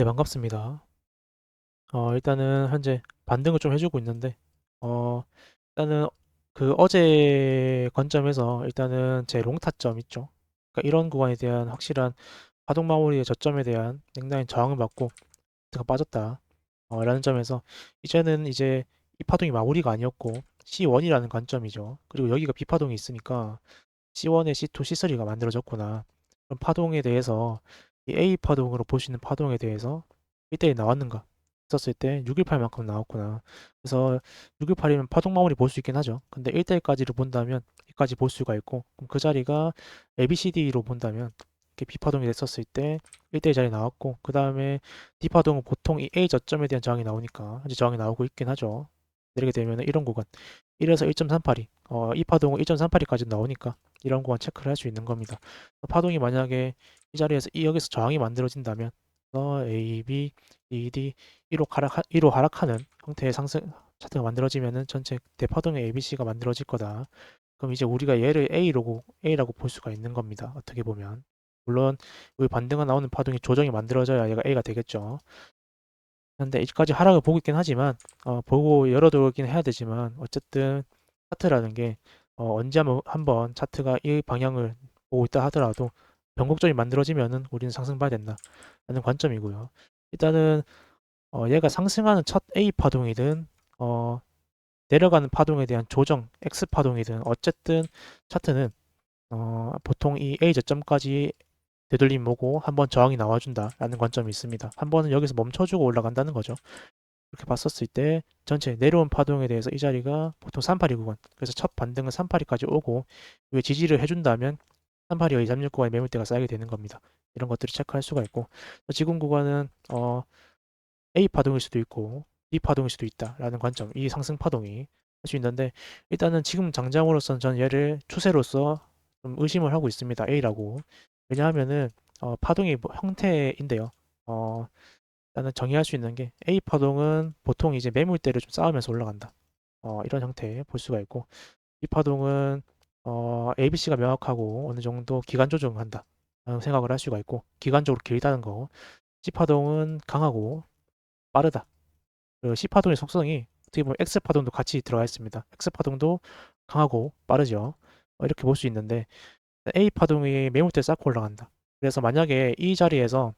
네, 반갑습니다. 일단은 현재 반등을 좀 해주고 있는데, 일단은 그 어제 관점에서 일단은 제 롱타점 있죠. 그러니까 이런 구간에 대한 확실한 파동 마무리의 저점에 대한 굉장히 저항을 받고 제가 빠졌다. 라는 점에서 이제는 이제 이 파동이 마무리가 아니었고 C1이라는 관점이죠. 그리고 여기가 B파동이 있으니까 C1에 C2, C3가 만들어졌구나. 그럼 파동에 대해서 이 A 파동으로 볼 수 있는 파동에 대해서 1대1 나왔는가? 썼을 때 618만큼 나왔구나. 그래서 618이면 파동 마무리 볼 수 있긴 하죠. 근데 1대1까지를 본다면 여기까지 볼 수가 있고, 그럼 그 자리가 ABCD로 본다면 이렇게 B파동이 됐었을 때 1대1 자리 나왔고, 그 다음에 D파동은 보통 이 A 저점에 대한 저항이 나오니까 현재 저항이 나오고 있긴 하죠. 내리게 되면 이런 구간 1에서 1.38이 이 파동은 1.38이까지 나오니까 이런 구간 체크를 할 수 있는 겁니다. 파동이 만약에 이 자리에서 여기서 저항이 만들어진다면 A, B, E, D 1호 하락하는 형태의 상승 차트가 만들어지면은 전체 대파동의 ABC가 만들어질 거다. 그럼 이제 우리가 얘를 A라고 볼 수가 있는 겁니다. 어떻게 보면. 물론 여기 반등가 나오는 파동이 조정이 만들어져야 얘가 A가 되겠죠. 근데 이까지 하락을 보고 있긴 하지만 보고 열어두긴 해야 되지만 어쨌든 차트라는 게 언제 한번 차트가 이 방향을 보고 있다 하더라도 변곡점이 만들어지면은 우리는 상승봐야 된다라는 관점이고요. 일단은 얘가 상승하는 첫 A 파동이든 내려가는 파동에 대한 조정 X 파동이든 어쨌든 차트는 보통 이 A 저점까지 되돌림 보고 한번 저항이 나와준다라는 관점이 있습니다. 한 번은 여기서 멈춰주고 올라간다는 거죠. 이렇게 봤었을 때 전체 내려온 파동에 대해서 이 자리가 보통 382 구간, 그래서 첫 반등은 382까지 오고 왜 지지를 해준다면 382와 236 구간에 매물대가 쌓이게 되는 겁니다. 이런 것들을 체크할 수가 있고, 지금 구간은 A 파동일 수도 있고 B 파동일 수도 있다라는 관점, 이 상승 파동이 할 수 있는데, 일단은 지금 장장으로서는 저는 얘를 추세로서 좀 의심을 하고 있습니다. A라고. 왜냐하면은 파동이 뭐 형태인데요. 일단은 정의할 수 있는 게 A 파동은 보통 이제 매물대를 좀 쌓으면서 올라간다. 이런 형태 볼 수가 있고, B 파동은 ABC가 명확하고 어느 정도 기간 조정한다. 라는 생각을 할 수가 있고, 기간적으로 길다는 거. C 파동은 강하고 빠르다. 그 C 파동의 속성이 어떻게 보면 X 파동도 같이 들어가 있습니다. X 파동도 강하고 빠르죠. 이렇게 볼 수 있는데 A 파동이 매물대 쌓고 올라간다. 그래서 만약에 이 자리에서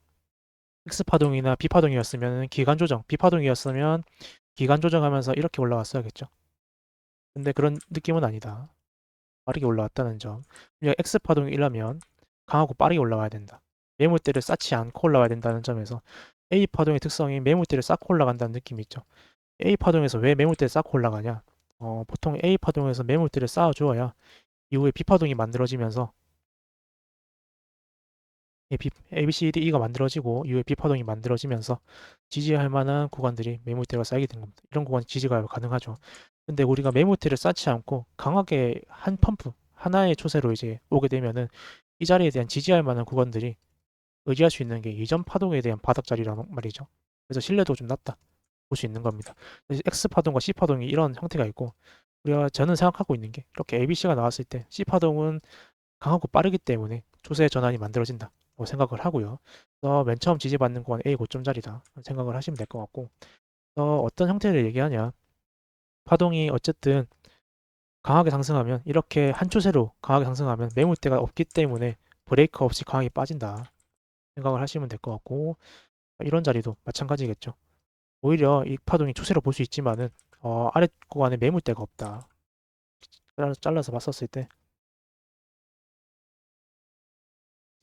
X 파동이나 B 파동이었으면 기간 조정, B 파동이었으면 기간 조정하면서 이렇게 올라왔어야겠죠. 근데 그런 느낌은 아니다. 빠르게 올라왔다는 점. 그냥 X 파동이라면 강하고 빠르게 올라와야 된다. 매물대를 쌓지 않고 올라와야 된다는 점에서 A 파동의 특성이 매물대를 쌓고 올라간다는 느낌이 있죠. A 파동에서 왜 매물대를 쌓고 올라가냐? 보통 A 파동에서 매물대를 쌓아주어야 이후에 B 파동이 만들어지면서 A, B, C, D, E가 만들어지고 이후에 B 파동이 만들어지면서 지지할 만한 구간들이 매물대가 쌓이게 된 겁니다. 이런 구간 지지가 가능하죠. 근데 우리가 매물대를 쌓지 않고 강하게 한 펌프 하나의 추세로 이제 오게 되면은 이 자리에 대한 지지할 만한 구간들이 의지할 수 있는 게 이전 파동에 대한 바닥 자리란 말이죠. 그래서 신뢰도가 좀 낮다 볼 수 있는 겁니다. 그래서 X 파동과 C 파동이 이런 형태가 있고, 우리가 저는 생각하고 있는 게 이렇게 ABC가 나왔을 때 C 파동은 강하고 빠르기 때문에 추세 전환이 만들어진다 생각을 하고요. 그래서 맨 처음 지지받는 구간 A 고점 자리다 생각을 하시면 될 것 같고, 어떤 형태를 얘기하냐, 파동이 어쨌든 강하게 상승하면 이렇게 한 추세로 강하게 상승하면 매물대가 없기 때문에 브레이크 없이 강하게 빠진다 생각을 하시면 될 것 같고, 이런 자리도 마찬가지겠죠. 오히려 이 파동이 추세로 볼 수 있지만은 아래 구간에 매물대가 없다. 잘라서 봤었을 때,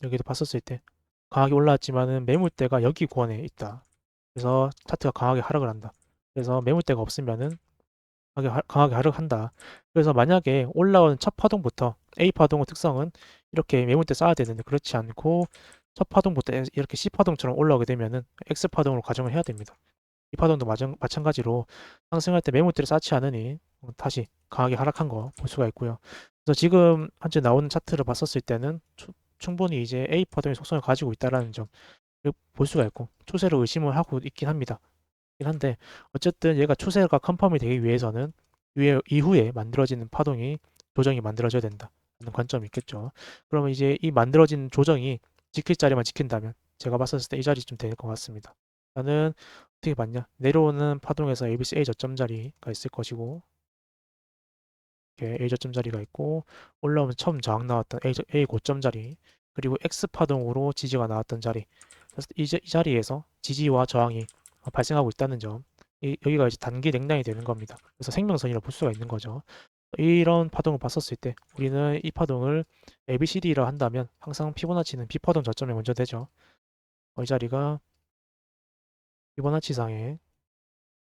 여기도 봤었을 때 강하게 올라왔지만은 매물대가 여기 구간에 있다. 그래서 차트가 강하게 하락을 한다. 그래서 매물대가 없으면은 강하게 하락한다. 그래서 만약에 올라오는 첫 파동부터 A 파동의 특성은 이렇게 매물대 쌓아야 되는데 그렇지 않고 첫 파동부터 이렇게 C 파동처럼 올라오게 되면은 X 파동으로 가정을 해야 됩니다. 이 파동도 마찬가지로 상승할 때 매물대를 쌓지 않으니 다시 강하게 하락한 거 볼 수가 있고요. 그래서 지금 현재 나오는 차트를 봤었을 때는 충분히 이제 A 파동의 속성을 가지고 있다라는 점 볼 수가 있고, 추세로 의심을 하고 있긴 합니다. 한데 어쨌든 얘가 추세가 컨펌이 되기 위해서는 이후에 만들어지는 파동이 조정이 만들어져야 된다는 관점이 있겠죠. 그러면 이제 이 만들어진 조정이 지킬 자리만 지킨다면 제가 봤었을 때 이 자리쯤 될 것 같습니다. 나는 어떻게 봤냐? 내려오는 파동에서 ABC A 저점 자리가 있을 것이고, 이렇게 A 저점 자리가 있고, 올라오면 처음 저항 나왔던 A 고점 자리, 그리고 X 파동으로 지지가 나왔던 자리. 그래서 이 자리에서 지지와 저항이 발생하고 있다는 점. 여기가 이제 단기 냉량이 되는 겁니다. 그래서 생명선이라 볼 수가 있는 거죠. 이런 파동을 봤었을 때 우리는 이 파동을 ABCD라 한다면 항상 피보나치는 B파동 저점에 먼저 되죠. 이 자리가 피보나치상의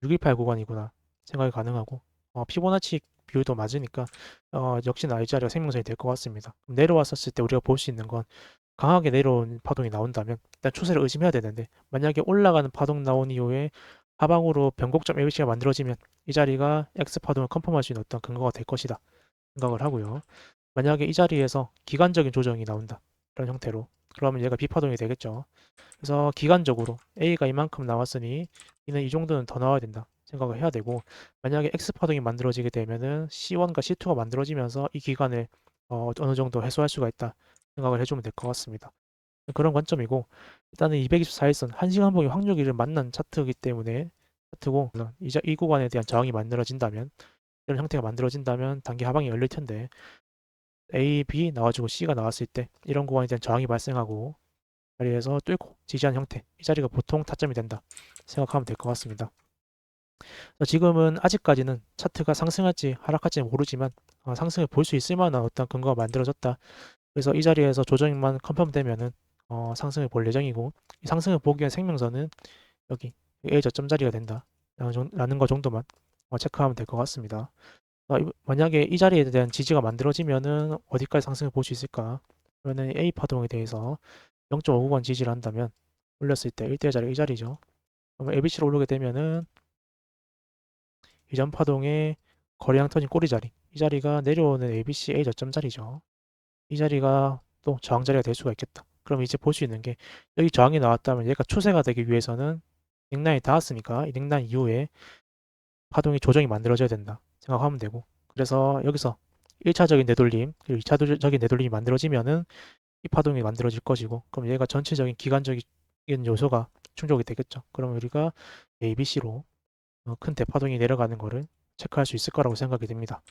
618 구간이구나 생각이 가능하고, 피보나치 비율도 맞으니까 역시나 이 자리가 생명선이 될 것 같습니다. 내려왔었을 때 우리가 볼 수 있는 건 강하게 내려온 파동이 나온다면 일단 추세를 의심해야 되는데, 만약에 올라가는 파동 나온 이후에 하방으로 변곡점 ABC가 만들어지면 이 자리가 X 파동을 컨펌할 수 있는 어떤 근거가 될 것이다 생각을 하고요. 만약에 이 자리에서 기간적인 조정이 나온다 이런 형태로, 그러면 얘가 B파동이 되겠죠. 그래서 기간적으로 A가 이만큼 나왔으니 이는 이 정도는 더 나와야 된다 생각을 해야 되고, 만약에 X파동이 만들어지게 되면은 C1과 C2가 만들어지면서 이 기간을 어느 정도 해소할 수가 있다 생각을 해주면 될 것 같습니다. 그런 관점이고, 일단은 224일선 한시간봉이 확률기를 만난 차트이기 때문에 차트고, 물론 이 구간에 대한 저항이 만들어진다면, 이런 형태가 만들어진다면 단기 하방이 열릴 텐데, A, B 나와주고 C가 나왔을 때 이런 구간에 대한 저항이 발생하고 자리에서 뚫고 지지한 형태, 이 자리가 보통 타점이 된다 생각하면 될 것 같습니다. 지금은 아직까지는 차트가 상승할지 하락할지 모르지만 상승을 볼 수 있을 만한 어떤 근거가 만들어졌다. 그래서 이 자리에서 조정만 컨펌되면은 상승을 볼 예정이고, 이 상승을 보기 위한 생명선은 여기 A 저점 자리가 된다 라는 거 정도만 체크하면 될 것 같습니다. 만약에 이 자리에 대한 지지가 만들어지면은 어디까지 상승을 볼 수 있을까? 그러면 A 파동에 대해서 0.5구간 지지를 한다면, 올렸을 때 1대 자리 이 자리죠. 그러면 ABC로 오르게 되면은 이전 파동의 거래량 터진 꼬리 자리, 이 자리가 내려오는 ABC A 저점 자리죠. 이 자리가 또 저항 자리가 될 수가 있겠다. 그럼 이제 볼 수 있는 게, 여기 저항이 나왔다면 얘가 추세가 되기 위해서는 넥라인이 닿았으니까 이 넥라인 이후에 파동이 조정이 만들어져야 된다 생각하면 되고, 그래서 여기서 1차적인 내돌림 그리고 2차적인 내돌림이 만들어지면은 이 파동이 만들어질 것이고, 그럼 얘가 전체적인 기간적인 요소가 충족이 되겠죠. 그럼 우리가 ABC로 큰 대파동이 내려가는 거를 체크할 수 있을 거라고 생각이 됩니다.